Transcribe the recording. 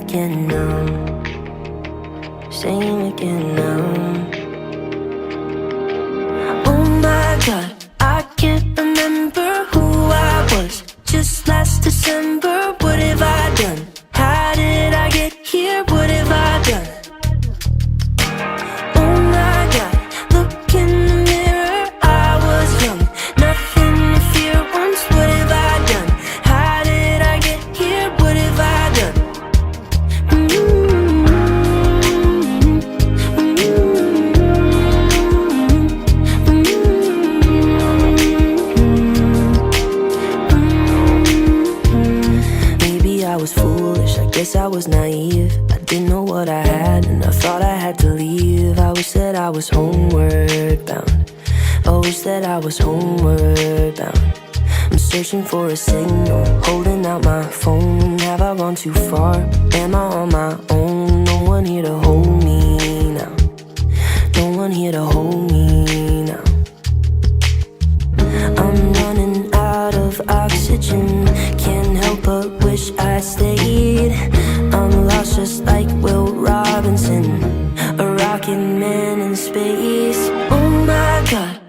again now. Same again now. Oh my God, I can't remember who I was just last December. What have I done? How did I get here? What have I done? Oh my God, look in the mirror. I was young, nothing to fear once. What have I done? How did I get here? What have I done? Maybe I was foolish, I guess I was naive. I didn't know what I had, and I thought I had to leave. I always said I was homeward bound. Always said I was homeward bound. I'm searching for a signal, holding out my phone. Have I gone too far? Am I on my own? No one here to hold me now. No one here to hold me now. I'm running out of oxygen. Can't help but wish I stayed. I'm lost just like Will Robinson, a rocket man in space. Oh my God,